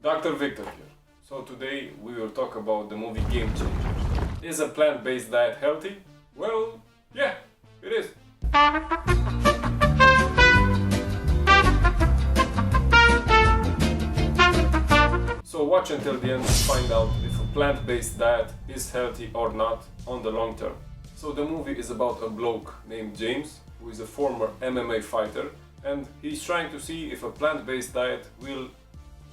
Dr.Victor here. So today we will talk about the movie Game Changers. Is a plant-based diet healthy? Well, yeah, it is. So watch until the end to find out if a plant-based diet is healthy or not on the long term. So the movie is about a bloke named James, who is a former MMA fighter, and he's trying to see if a plant-based diet will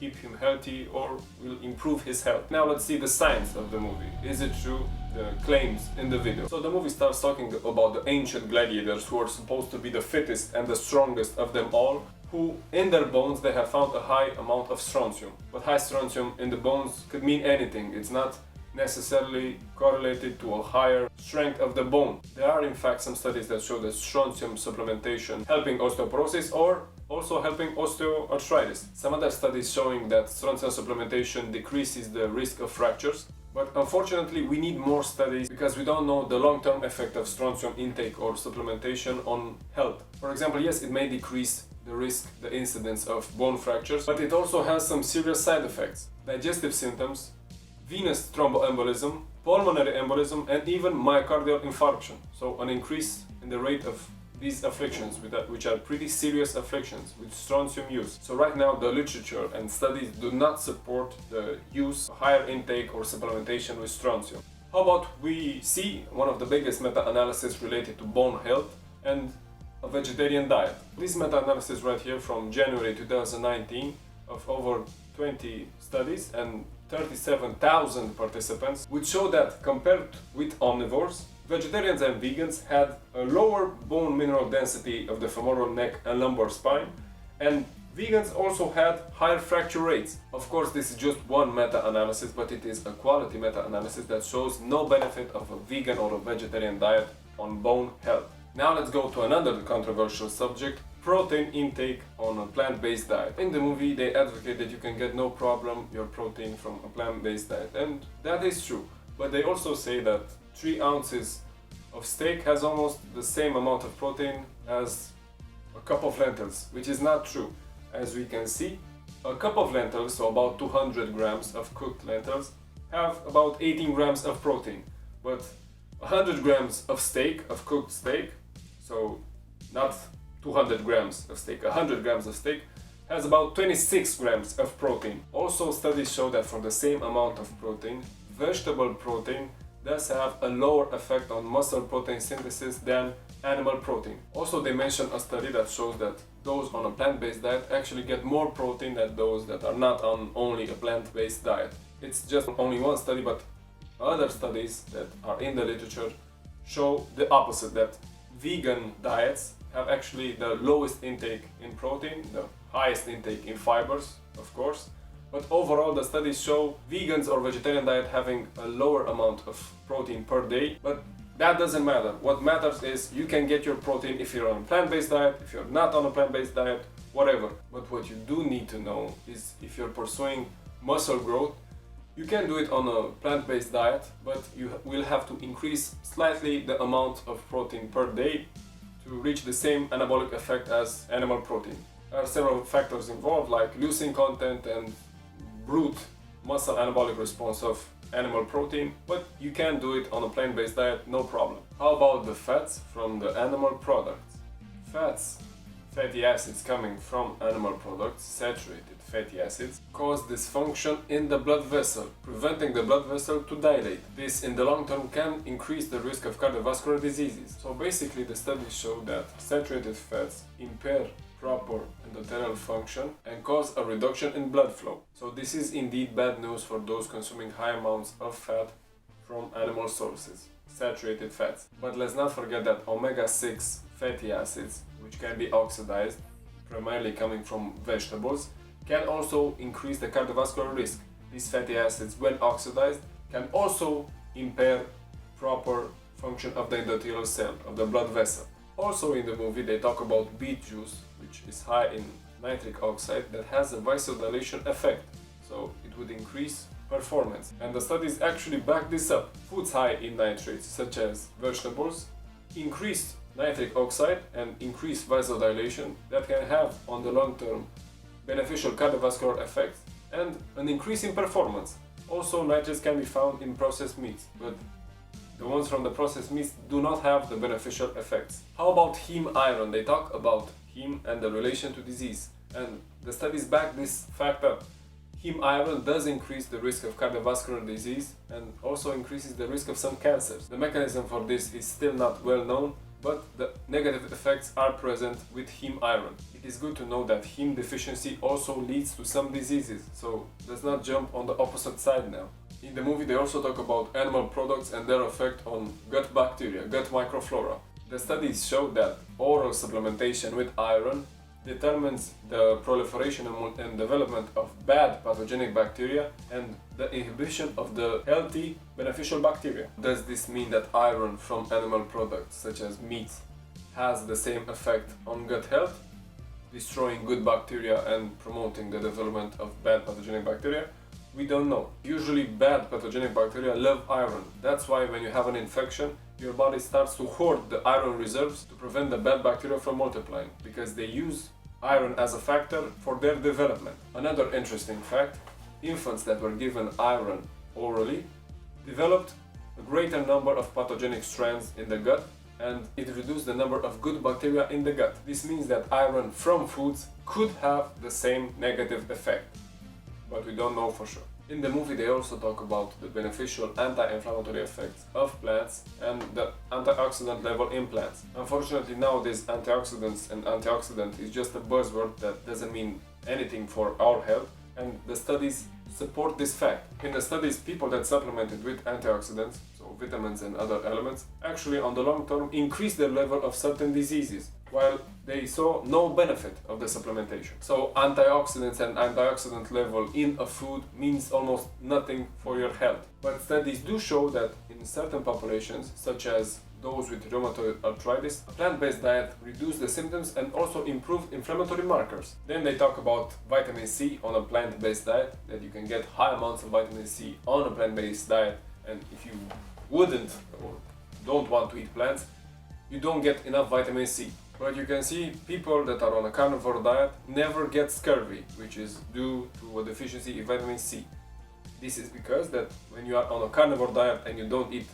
keep him healthy or will improve his health. Now let's see the science of the movie. Is it true, the claims in the video? So the movie starts talking about the ancient gladiators who are supposed to be the fittest and the strongest of them all, who in their bones they have found a high amount of strontium. But high strontium in the bones could mean anything. It's not necessarily correlated to a higher strength of the bone. There are in fact some studies that show that strontium supplementation helping osteoporosis or also helping osteoarthritis. Some other studies showing that strontium supplementation decreases the risk of fractures. But unfortunately we need more studies because we don't know the long-term effect of strontium intake or supplementation on health. For example, yes, it may decrease the risk, the incidence of bone fractures, but it also has some serious side effects. Digestive symptoms, venous thromboembolism, pulmonary embolism, and even myocardial infarction. So an increase in the rate of these afflictions, which are pretty serious afflictions with strontium use. So right now the literature and studies do not support the use of higher intake or supplementation with strontium. How about we see one of the biggest meta-analysis related to bone health and a vegetarian diet. This meta-analysis right here from January 2019 of over 20 studies and 37,000 participants, which show that compared with omnivores, vegetarians and vegans had a lower bone mineral density of the femoral neck and lumbar spine, and vegans also had higher fracture rates. Of course, this is just one meta-analysis, but it is a quality meta-analysis that shows no benefit of a vegan or a vegetarian diet on bone health. Now let's go to another controversial subject, protein intake on a plant-based diet. In the movie they advocate that you can get no problem your protein from a plant-based diet, and that is true. But they also say that 3 ounces of steak has almost the same amount of protein as a cup of lentils, which is not true. As we can see, a cup of lentils, so about 200 grams of cooked lentils, have about 18 grams of protein. But 100 grams of steak, of cooked steak, so not 200 grams of steak, 100 grams of steak, has about 26 grams of protein. Also, studies show that for the same amount of protein, vegetable protein does have a lower effect on muscle protein synthesis than animal protein. Also, they mention a study that shows that those on a plant-based diet actually get more protein than those that are not on only a plant-based diet. It's just only one study, but other studies that are in the literature show the opposite, that vegan diets have actually the lowest intake in protein, the highest intake in fibers, of course. But overall, the studies show vegans or vegetarian diet having a lower amount of protein per day. But that doesn't matter. What matters is you can get your protein if you're on a plant-based diet, if you're not on a plant-based diet, whatever. But what you do need to know is if you're pursuing muscle growth, you can do it on a plant-based diet, but you will have to increase slightly the amount of protein per day to reach the same anabolic effect as animal protein. There are several factors involved, like leucine content and brute muscle anabolic response of animal protein, but you can do it on a plant-based diet, no problem. How about the fats from the animal products? Fats, fatty acids coming from animal products, saturated fatty acids, cause dysfunction in the blood vessel, preventing the blood vessel to dilate. This in the long term can increase the risk of cardiovascular diseases. So basically the studies show that saturated fats impair proper endotelial function and cause a reduction in blood flow. So this is indeed bad news for those consuming high amounts of fat from animal sources, saturated fats. But let's not forget that omega-6 fatty acids, which can be oxidized, primarily coming from vegetables, can also increase the cardiovascular risk. These fatty acids, when oxidized, can also impair proper function of the endothelial cell, of the blood vessel. Also in the movie they talk about beet juice, which is high in nitric oxide, that has a vasodilation effect, so it would increase performance. And the studies actually back this up. Foods high in nitrates, such as vegetables, increased nitric oxide and increased vasodilation that can have on the long term beneficial cardiovascular effects and an increase in performance. Also, nitrates can be found in processed meats, but the ones from the processed meats do not have the beneficial effects. How about heme iron? They talk about heme and the relation to disease, and the studies back this fact up. Heme iron does increase the risk of cardiovascular disease and also increases the risk of some cancers. The mechanism for this is still not well known, but the negative effects are present with heme iron. It is good to know that heme deficiency also leads to some diseases, so let's not jump on the opposite side now. In the movie they also talk about animal products and their effect on gut bacteria, gut microflora. The studies show that oral supplementation with iron determines the proliferation and development of bad pathogenic bacteria and the inhibition of the healthy beneficial bacteria. Does this mean that iron from animal products such as meat has the same effect on gut health, destroying good bacteria and promoting the development of bad pathogenic bacteria? We don't know. Usually bad pathogenic bacteria love iron. That's why when you have an infection, your body starts to hoard the iron reserves to prevent the bad bacteria from multiplying, because they use iron as a factor for their development. Another interesting fact, infants that were given iron orally developed a greater number of pathogenic strands in the gut, and it reduced the number of good bacteria in the gut. This means that iron from foods could have the same negative effect, but we don't know for sure. In the movie they also talk about the beneficial anti-inflammatory effects of plants and the antioxidant level in plants. Unfortunately nowadays antioxidants and antioxidant is just a buzzword that doesn't mean anything for our health, and the studies support this fact. In the studies, people that supplemented with antioxidants, so vitamins and other elements, actually on the long term increased their level of certain diseases, while they saw no benefit of the supplementation. So antioxidants and antioxidant level in a food means almost nothing for your health. But studies do show that in certain populations, such as those with rheumatoid arthritis, a plant-based diet reduces the symptoms and also improves inflammatory markers. Then they talk about vitamin C on a plant-based diet, that you can get high amounts of vitamin C on a plant-based diet, and if you wouldn't or don't want to eat plants, you don't get enough vitamin C. But you can see people that are on a carnivore diet never get scurvy, which is due to a deficiency in vitamin C. This is because that when you are on a carnivore diet and you don't eat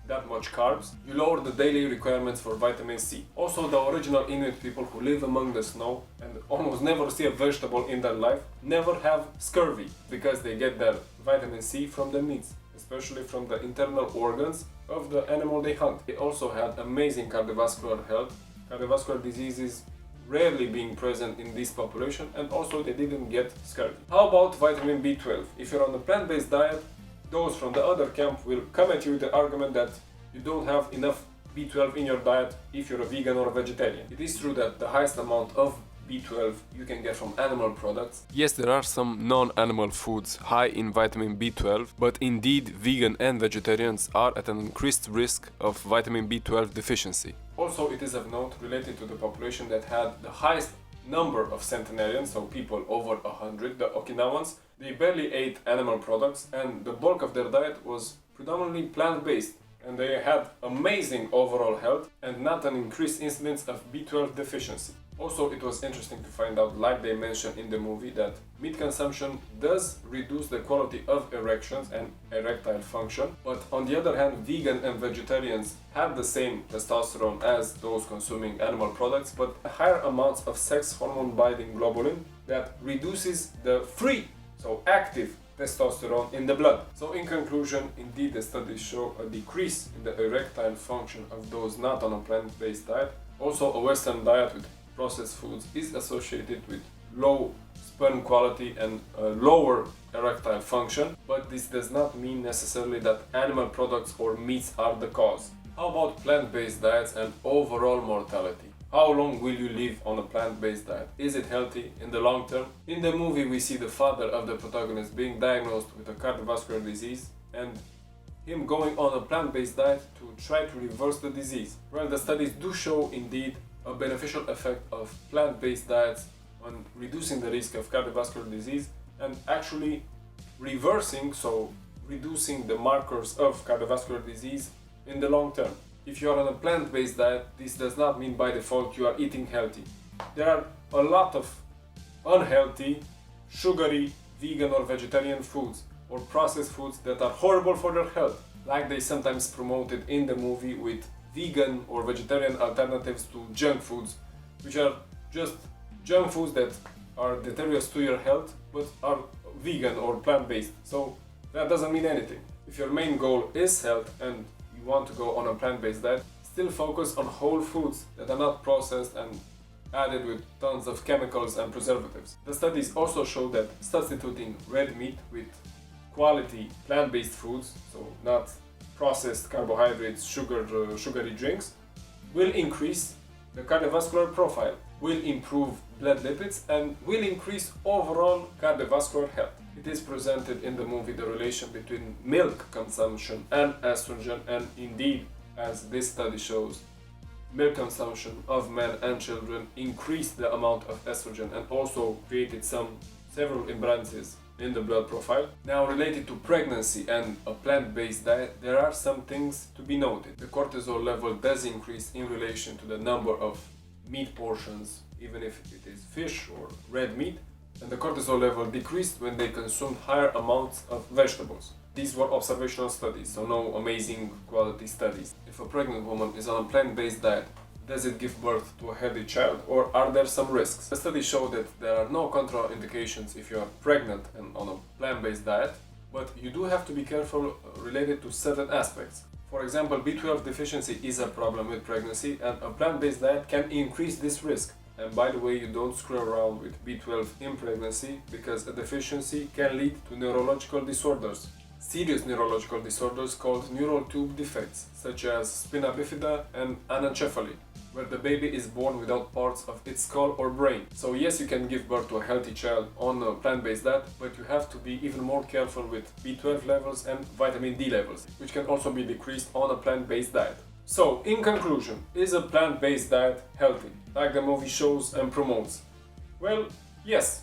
that much carbs, you lower the daily requirements for vitamin C. Also, the original Inuit people who live among the snow and almost never see a vegetable in their life never have scurvy, because they get their vitamin C from the meats, especially from the internal organs of the animal they hunt. They also had amazing cardiovascular health, cardiovascular diseases rarely being present in this population, and also they didn't get scurvy. How about vitamin B12? If you're on a plant-based diet, those from the other camp will come at you with the argument that you don't have enough B12 in your diet if you're a vegan or a vegetarian. It is true that the highest amount of B12 you can get from animal products. Yes, there are some non-animal foods high in vitamin B12, but indeed vegan and vegetarians are at an increased risk of vitamin B12 deficiency. Also, it is of note related to the population that had the highest number of centenarians, so people over 100, the Okinawans. They barely ate animal products, and the bulk of their diet was predominantly plant-based, and they had amazing overall health and not an increased incidence of B12 deficiency. Also, it was interesting to find out, like they mentioned in the movie, that meat consumption does reduce the quality of erections and erectile function, but on the other hand, vegan and vegetarians have the same testosterone as those consuming animal products, but higher amounts of sex hormone binding globulin that reduces the free, so active testosterone in the blood. So in conclusion, indeed the studies show a decrease in the erectile function of those not on a plant-based diet. Also, a Western diet with processed foods is associated with low sperm quality and lower erectile function, but this does not mean necessarily that animal products or meats are the cause. How about plant-based diets and overall mortality? How long will you live on a plant-based diet? Is it healthy in the long term? In the movie we see the father of the protagonist being diagnosed with a cardiovascular disease and him going on a plant-based diet to try to reverse the disease. Well, the studies do show indeed a beneficial effect of plant-based diets on reducing the risk of cardiovascular disease and actually reversing, so reducing the markers of cardiovascular disease in the long term. If you are on a plant-based diet, this does not mean by default you are eating healthy. There are a lot of unhealthy, sugary, vegan or vegetarian foods or processed foods that are horrible for their health, like they sometimes promoted in the movie with vegan or vegetarian alternatives to junk foods, which are just junk foods that are deleterious to your health but are vegan or plant-based. So that doesn't mean anything. If your main goal is health and you want to go on a plant-based diet, still focus on whole foods that are not processed and added with tons of chemicals and preservatives. The studies also show that substituting red meat with quality plant-based foods, so not processed carbohydrates, sugary drinks, will increase the cardiovascular profile, will improve blood lipids, and will increase overall cardiovascular health. It is presented in the movie the relation between milk consumption and estrogen, and indeed, as this study shows, milk consumption of men and children increased the amount of estrogen and also created several imbalances in the blood profile. Now, related to pregnancy and a plant-based diet, there are some things to be noted. The cortisol level does increase in relation to the number of meat portions, even if it is fish or red meat, and the cortisol level decreased when they consumed higher amounts of vegetables. These were observational studies, so no amazing quality studies. If a pregnant woman is on a plant-based diet, does it give birth to a healthy child, or are there some risks? The studies show that there are no contraindications if you are pregnant and on a plant-based diet, but you do have to be careful related to certain aspects. For example, B12 deficiency is a problem with pregnancy, and a plant-based diet can increase this risk. And by the way, you don't screw around with B12 in pregnancy, because a deficiency can lead to neurological disorders. Serious neurological disorders called neural tube defects, such as spina bifida and anencephaly, where the baby is born without parts of its skull or brain. So yes, you can give birth to a healthy child on a plant-based diet, but you have to be even more careful with B12 levels and vitamin D levels, which can also be decreased on a plant-based diet. So, in conclusion, is a plant-based diet healthy, like the movie shows and promotes? Well, yes,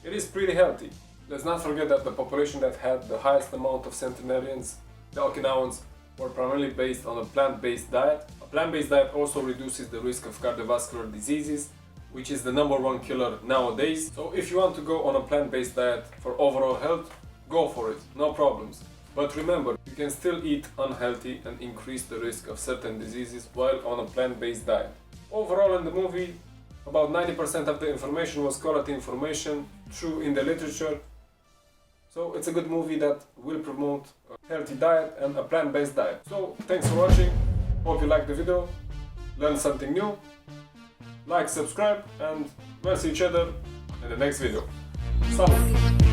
it is pretty healthy. Let's not forget that the population that had the highest amount of centenarians, the Okinawans, were primarily based on a plant-based diet. A plant-based diet also reduces the risk of cardiovascular diseases, which is the #1 killer nowadays. So if you want to go on a plant-based diet for overall health, go for it, no problems. But remember, you can still eat unhealthy and increase the risk of certain diseases while on a plant-based diet. Overall, in the movie, about 90% of the information was quality information, true in the literature. So it's a good movie that will promote a healthy diet and a plant-based diet. So thanks for watching, hope you liked the video, learned something new, like, subscribe, and we'll see each other in the next video. Salut!